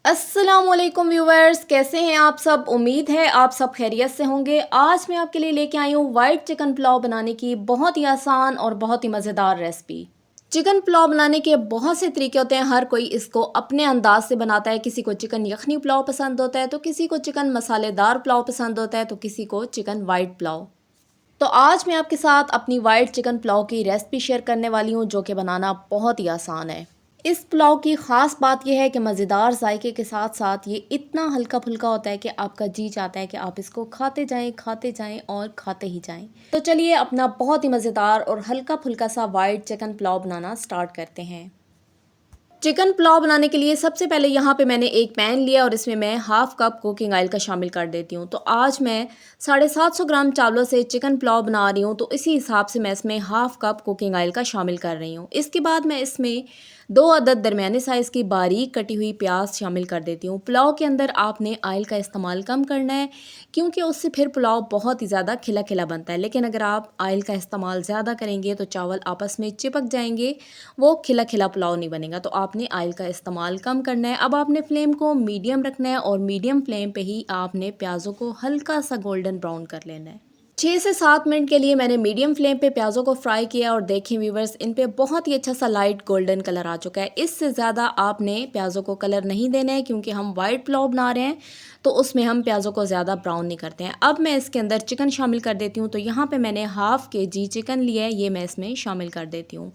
अस्सलामुअलैकुम व्यूवर्स, कैसे हैं आप सब। उम्मीद है आप सब खैरियत से होंगे। आज मैं आपके लिए लेके आई हूँ वाइट चिकन पुलाव बनाने की बहुत ही आसान और बहुत ही मज़ेदार रेसिपी। चिकन पुलाव बनाने के बहुत से तरीके होते हैं, हर कोई इसको अपने अंदाज से बनाता है। किसी को चिकन यखनी पुलाव पसंद होता है, तो किसी को चिकन मसालेदार पुलाव पसंद होता है, तो किसी को चिकन वाइट पुलाव। तो आज मैं आपके साथ अपनी वाइट चिकन पुलाव की रेसिपी शेयर करने वाली हूँ, जो कि बनाना बहुत ही आसान है। इस पुलाव की ख़ास बात यह है कि मज़ेदार जायके के साथ साथ ये इतना हल्का फुल्का होता है कि आपका जी चाहता है कि आप इसको खाते जाएं और खाते ही जाएं। तो चलिए अपना बहुत ही मज़ेदार और हल्का फुल्का सा वाइट चिकन पुलाव बनाना स्टार्ट करते हैं। चिकन पुलाव बनाने के लिए सबसे पहले यहाँ पे मैंने एक पैन लिया और इसमें मैं हाफ़ कप कुकिंग ऑयल का शामिल कर देती हूँ। तो आज मैं 750 ग्राम चावलों से चिकन पुलाव बना रही हूँ, तो इसी हिसाब से मैं इसमें हाफ़ कप कुकिंग ऑयल का शामिल कर रही हूँ। इसके बाद मैं इसमें 2 अदद दरमियाने साइज़ की बारीक कटी हुई प्याज शामिल कर देती हूँ। पुलाव के अंदर आपने ऑयल का इस्तेमाल कम करना है, क्योंकि उससे फिर पुलाव बहुत ही ज़्यादा खिला खिला बनता है। लेकिन अगर आप ऑयल का इस्तेमाल ज़्यादा करेंगे तो चावल आपस में चिपक जाएंगे, वो खिला खिला पुलाव नहीं बनेगा। तो आपने ऑयल का इस्तेमाल कम करना है। अब आपने फ्लेम को मीडियम रखना है और मीडियम फ्लेम पे ही आपने प्याज़ों को हल्का सा गोल्डन ब्राउन कर लेना है। 6 से 7 मिनट के लिए मैंने मीडियम फ्लेम पे प्याज़ों को फ्राई किया और देखें व्यूवर्स, इन पे बहुत ही अच्छा सा लाइट गोल्डन कलर आ चुका है। इससे ज़्यादा आपने प्याज़ों को कलर नहीं देना है, क्योंकि हम वाइट पुलाव बना रहे हैं तो उसमें हम प्याज़ों को ज़्यादा ब्राउन नहीं करते हैं। अब मैं इसके अंदर चिकन शामिल कर देती हूँ। तो यहाँ पे मैंने हाफ़ kg चिकन लिया है, ये मैं इसमें शामिल कर देती हूँ।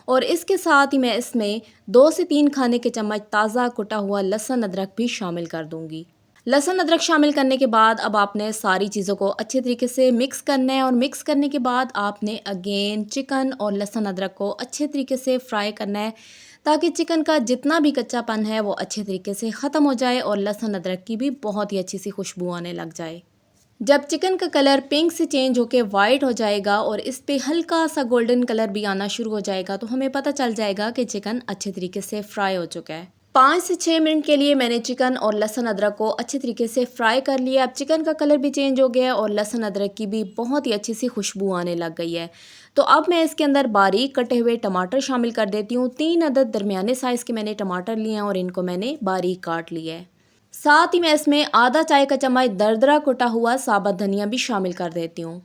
और इसके साथ ही मैं इसमें 2 से 3 खाने के चम्मच ताज़ा कुटा हुआ लहसुन अदरक भी शामिल कर दूँगी। लहसुन अदरक शामिल करने के बाद अब आपने सारी चीज़ों को अच्छे तरीके से मिक्स करना है और मिक्स करने के बाद आपने अगेन चिकन और लहसुन अदरक को अच्छे तरीके से फ्राई करना है, ताकि चिकन का जितना भी कच्चापन है वो अच्छे तरीके से ख़त्म हो जाए और लहसुन अदरक की भी बहुत ही अच्छी सी खुशबू आने लग जाए। जब चिकन का कलर पिंक से चेंज होकर वाइट हो जाएगा और इस पे हल्का सा गोल्डन कलर भी आना शुरू हो जाएगा, तो हमें पता चल जाएगा कि चिकन अच्छे तरीके से फ्राई हो चुका है। 5 से 6 मिनट के लिए मैंने चिकन और लहसुन अदरक को अच्छे तरीके से फ्राई कर लिया। अब चिकन का कलर भी चेंज हो गया है और लहसुन अदरक की भी बहुत ही अच्छी सी खुशबू आने लग गई है। तो अब मैं इसके अंदर बारीक कटे हुए टमाटर शामिल कर देती हूँ। 3 अदद दरमियाने साइज़ के मैंने टमाटर लिए हैं और इनको मैंने बारीक काट लिया है। साथ ही मैं इसमें आधा चाय का चम्मच दरदरा कुटा हुआ साबुत धनिया भी शामिल कर देती हूँ।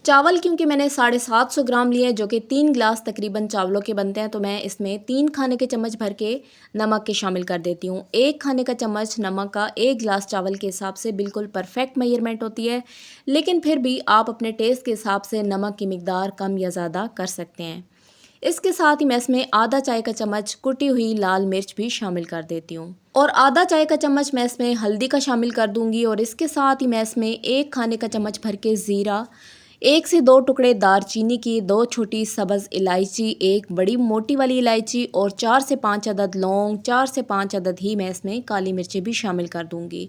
चावल क्योंकि मैंने 750 ग्राम लिए हैं, जो कि 3 गिलास तकरीबन चावलों के बनते हैं, तो मैं इसमें 3 खाने के चम्मच भर के नमक के शामिल कर देती हूँ। 1 खाने का चम्मच नमक का 1 गिलास चावल के हिसाब से बिल्कुल परफेक्ट मेजरमेंट होती है, लेकिन फिर भी आप अपने टेस्ट के हिसाब से नमक की मिकदार कम या ज़्यादा कर सकते हैं। इसके साथ ही मैं इसमें आधा चाय का चम्मच कुटी हुई लाल मिर्च भी शामिल कर देती हूँ और आधा चाय का चम्मच मैं इसमें हल्दी का शामिल कर दूंगी। और इसके साथ ही मैं इसमें 1 खाने का चम्मच भर के ज़ीरा, 1 से 2 टुकड़े दालचीनी की, 2 छोटी सब्ज़ इलायची, 1 बड़ी मोटी वाली इलायची और 4 से 5 अदद लौंग, 4 से 5 अदद ही मैं इसमें काली मिर्ची भी शामिल कर दूंगी।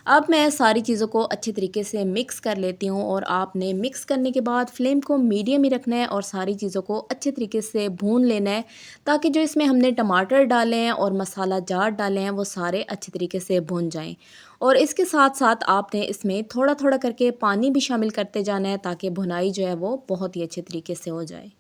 अब मैं सारी चीज़ों को अच्छे तरीके से मिक्स कर लेती हूँ और आपने मिक्स करने के बाद फ्लेम को मीडियम ही रखना है और सारी चीज़ों को अच्छे तरीके से भून लेना है, ताकि जो इसमें हमने टमाटर डाले हैं और मसाला जार डाले हैं वो सारे अच्छे तरीके से भून जाएं। और इसके साथ साथ आपने इसमें थोड़ा थोड़ा करके पानी भी शामिल करते जाना है, ताकि भुनाई जो है वो बहुत ही अच्छे तरीके से हो जाए।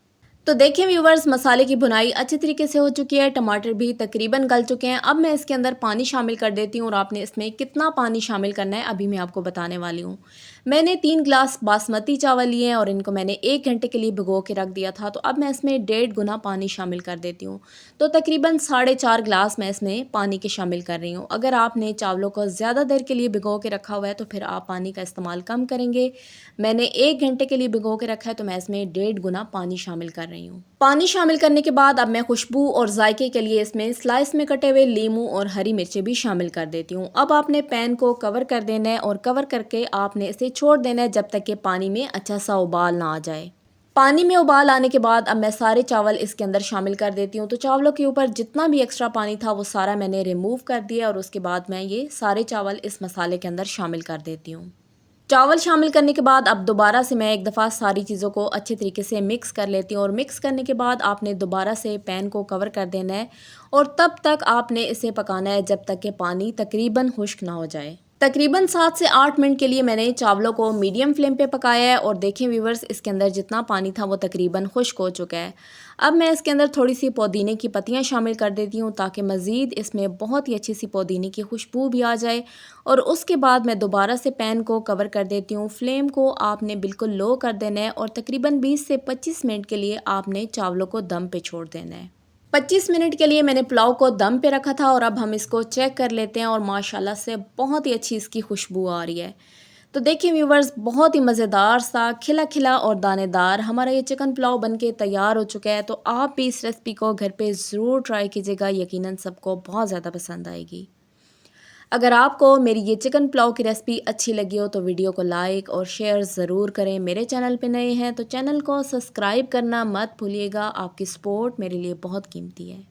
तो देखिए व्यूवर्स, मसाले की भुनाई अच्छी तरीके से हो चुकी है, टमाटर भी तकरीबन गल चुके हैं। अब मैं इसके अंदर पानी शामिल कर देती हूँ और आपने इसमें कितना पानी शामिल करना है अभी मैं आपको बताने वाली हूँ। मैंने 3 गिलास बासमती चावल लिए हैं और इनको मैंने 1 घंटे के लिए भिगो के रख दिया था। तो अब मैं इसमें 1.5 गुना पानी शामिल कर देती हूँ। तो तकरीबन 4.5 गिलास मैं इसमें पानी के शामिल कर रही हूँ। अगर आपने चावलों को ज़्यादा देर के लिए भिगो के रखा हुआ है तो फिर आप पानी का इस्तेमाल कम करेंगे। मैंने 1 घंटे के लिए भिगो के रखा है, तो मैं इसमें 1.5 गुना पानी शामिल कर रही हूँ। पानी शामिल करने के बाद अब मैं खुशबू और जायके के लिए इसमें स्लाइस में कटे हुए लीमू और हरी मिर्चें भी शामिल कर देती हूँ। अब आपने पैन को कवर कर देना है और कवर करके आपने इसे छोड़ देना है जब तक कि पानी में अच्छा सा उबाल ना आ जाए। पानी में उबाल आने के बाद अब मैं सारे चावल इसके अंदर शामिल कर देती हूँ। तो चावलों के ऊपर जितना भी एक्स्ट्रा पानी था वो सारा मैंने रिमूव कर दिया और उसके बाद मैं ये सारे चावल इस मसाले के अंदर शामिल कर देती हूँ। चावल शामिल करने के बाद अब दोबारा से मैं एक दफ़ा सारी चीज़ों को अच्छे तरीके से मिक्स कर लेती हूँ और मिक्स करने के बाद आपने दोबारा से पैन को कवर कर देना है और तब तक आपने इसे पकाना है जब तक कि पानी तकरीबन खुश्क ना हो जाए। तकरीबन 7 से 8 मिनट के लिए मैंने चावलों को मीडियम फ्लेम पे पकाया है और देखें व्यूवर्स, इसके अंदर जितना पानी था वो तकरीबन खुश्क हो चुका है। अब मैं इसके अंदर थोड़ी सी पुदीने की पत्तियां शामिल कर देती हूँ ताकि मज़ीद इसमें बहुत ही अच्छी सी पुदीने की खुशबू भी आ जाए। और उसके बाद मैं दोबारा से पैन को कवर कर देती हूँ। फ्लेम को आपने बिल्कुल लो कर देना है और तकरीबन 20 से 25 मिनट के लिए आपने चावलों को दम पे छोड़ देना है। 25 मिनट के लिए मैंने पुलाव को दम पे रखा था और अब हम इसको चेक कर लेते हैं और माशाल्लाह से बहुत ही अच्छी इसकी खुशबू आ रही है। तो देखिए व्यूवर्स, बहुत ही मज़ेदार सा खिला खिला और दानेदार हमारा ये चिकन पुलाव बनके तैयार हो चुका है। तो आप भी इस रेसिपी को घर पे ज़रूर ट्राई कीजिएगा, यकीनन सबको बहुत ज़्यादा पसंद आएगी। अगर आपको मेरी ये चिकन पुलाव की रेसिपी अच्छी लगी हो तो वीडियो को लाइक और शेयर ज़रूर करें। मेरे चैनल पे नए हैं तो चैनल को सब्सक्राइब करना मत भूलिएगा, आपकी सपोर्ट मेरे लिए बहुत कीमती है।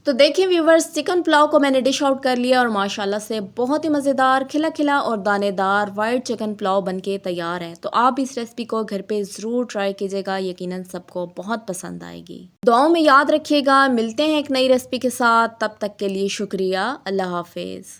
तो देखिए व्यूवर्स, चिकन पुलाव को मैंने डिश आउट कर लिया और माशाल्लाह से बहुत ही मज़ेदार खिला खिला और दानेदार वाइट चिकन पुलाव बनके तैयार है। तो आप इस रेसिपी को घर पे ज़रूर ट्राई कीजिएगा, यकीनन सबको बहुत पसंद आएगी। दुआओं में याद रखिएगा। मिलते हैं एक नई रेसिपी के साथ, तब तक के लिए शुक्रिया। अल्लाह हाफिज़।